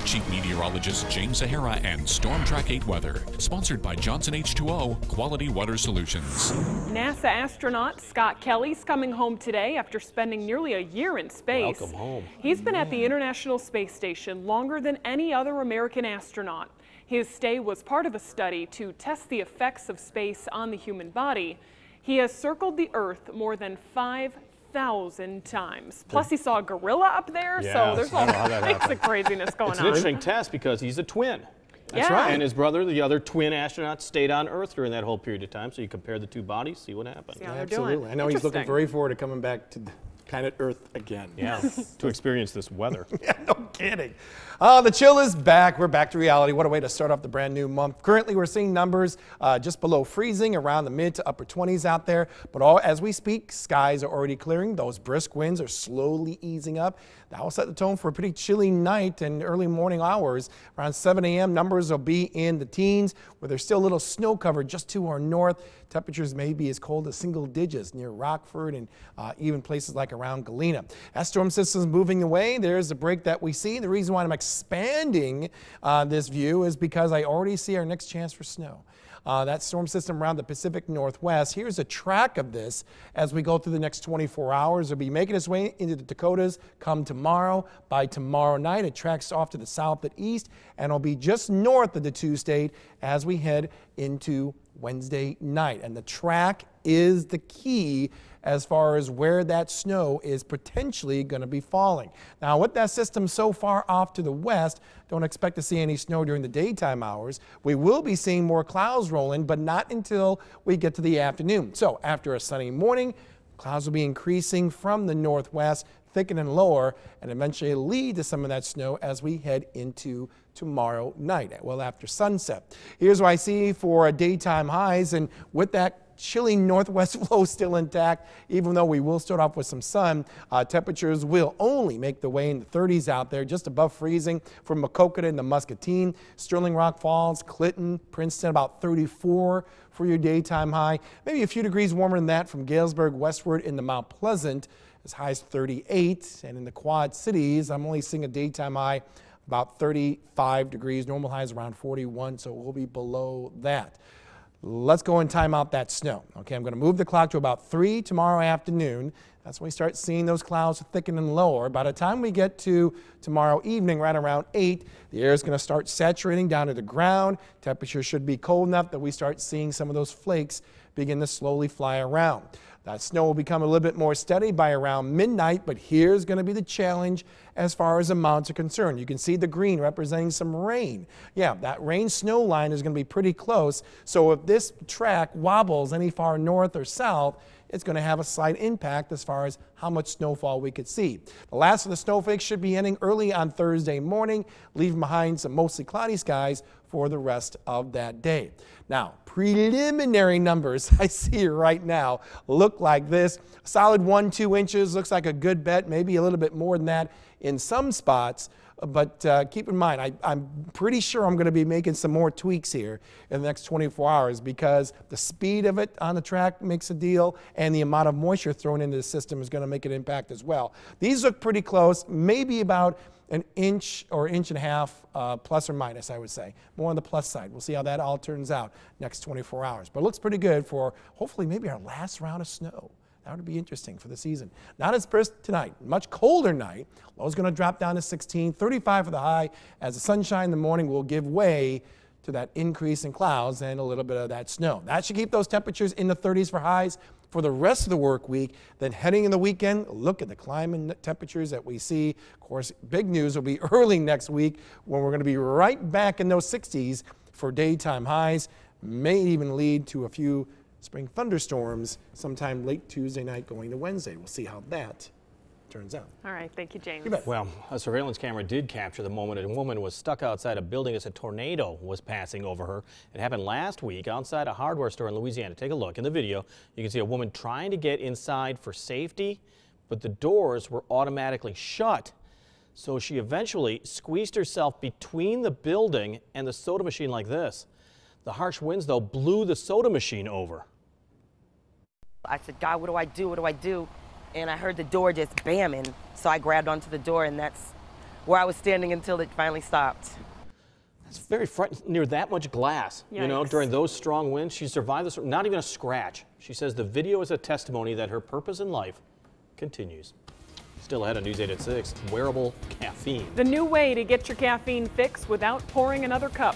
Chief Meteorologist James Sahara and Storm Track 8 Weather. Sponsored by Johnson H2O Quality Water Solutions. NASA astronaut Scott Kelly's coming home today after spending nearly a year in space. Welcome home. He's been at the International Space Station longer than any other American astronaut. His stay was part of a study to test the effects of space on the human body. He has circled the Earth more than 5,000 times. Plus, he saw a gorilla up there, so there's all kinds of craziness going on. It's an interesting test because he's a twin. That's right. And his brother, the other twin astronaut, stayed on Earth during that whole period of time. So you compare the two bodies, see what happened. See how they're Absolutely. doing. I know he's looking very forward to coming back to planet Earth again. Yeah, to experience this weather. Yeah, no kidding. The chill is back. We're back to reality. What a way to start off the brand new month. Currently, we're seeing numbers just below freezing, around the mid to upper 20s out there. But as we speak, skies are already clearing. Those brisk winds are slowly easing up. That will set the tone for a pretty chilly night and early morning hours. Around 7 a.m., numbers will be in the teens, where there's still a little snow cover just to our north. Temperatures may be as cold as single digits near Rockford and even places like around Galena. As storm systems moving away, there's a break that we see. The reason why I'm expanding this view is because I already see our next chance for snow. That storm system around the Pacific Northwest. Here's a track of this as we go through the next 24 hours. It'll be making its way into the Dakotas come tomorrow. By tomorrow night, it tracks off to the south and east, and it'll be just north of the two-state as we head into Wednesday night. And the track is the key as far as where that snow is potentially going to be falling. Now, with that system so far off to the west, don't expect to see any snow during the daytime hours. We will be seeing more clouds roll in, but not until we get to the afternoon. So after a sunny morning, clouds will be increasing from the northwest, thickening lower, and eventually lead to some of that snow as we head into tomorrow night, well after sunset. Here's what I see for daytime highs, and with that chilly northwest flow still intact, even though we will start off with some sun, temperatures will only make the way in the 30s out there, just above freezing from Maquoketa and the Muscatine. Sterling Rock Falls, Clinton, Princeton, about 34 for your daytime high. Maybe a few degrees warmer than that from Galesburg westward into Mount Pleasant, as high as 38. And in the Quad Cities, I'm only seeing a daytime high about 35 degrees. Normal highs around 41, so we'll be below that. Let's go and time out that snow. Okay, I'm going to move the clock to about 3 tomorrow afternoon. That's when we start seeing those clouds thicken and lower. By the time we get to tomorrow evening, right around 8, the air is going to start saturating down to the ground. Temperatures should be cold enough that we start seeing some of those flakes begin to slowly fly around. That snow will become a little bit more steady by around midnight, but here's going to be the challenge as far as amounts are concerned. You can see the green representing some rain. Yeah, that rain-snow line is going to be pretty close, so if this track wobbles any far north or south, it's going to have a slight impact as far as how much snowfall we could see. The last of the snowflakes should be ending early on Thursday morning, leaving behind some mostly cloudy skies for the rest of that day. Now, preliminary numbers I see right now look like this. A solid 1-2 inches looks like a good bet, maybe a little bit more than that in some spots. But keep in mind, I'm pretty sure I'm going to be making some more tweaks here in the next 24 hours because the speed of it on the track makes a deal, and the amount of moisture thrown into the system is going to make an impact as well. These look pretty close, maybe about an inch or inch and a half plus or minus, I would say. More on the plus side. We'll see how that all turns out next 24 hours. But it looks pretty good for hopefully maybe our last round of snow. That would be interesting for the season. Not as brisk tonight. Much colder night. Low's going to drop down to 16, 35 for the high, as the sunshine in the morning will give way to that increase in clouds and a little bit of that snow. That should keep those temperatures in the 30s for highs for the rest of the work week. Then heading in the weekend, look at the climate temperatures that we see. Of course, big news will be early next week when we're going to be right back in those 60s for daytime highs. May even lead to a few spring thunderstorms sometime late Tuesday night going to Wednesday. We'll see how that turns out. All right, thank you, James. You bet. Well, a surveillance camera did capture the moment a woman was stuck outside a building as a tornado was passing over her. It happened last week outside a hardware store in Louisiana. Take a look in the video. You can see a woman trying to get inside for safety, but the doors were automatically shut. So she eventually squeezed herself between the building and the soda machine like this. The harsh winds, though, blew the soda machine over. I said, God, what do I do? What do I do? And I heard the door just bamming. So I grabbed onto the door, and that's where I was standing until it finally stopped. It's very frightening, near that much glass. You know, Yikes. during those strong winds, she survived this, not even a scratch. She says the video is a testimony that her purpose in life continues. Still ahead on News 8 at 6, wearable caffeine. The new way to get your caffeine fix without pouring another cup.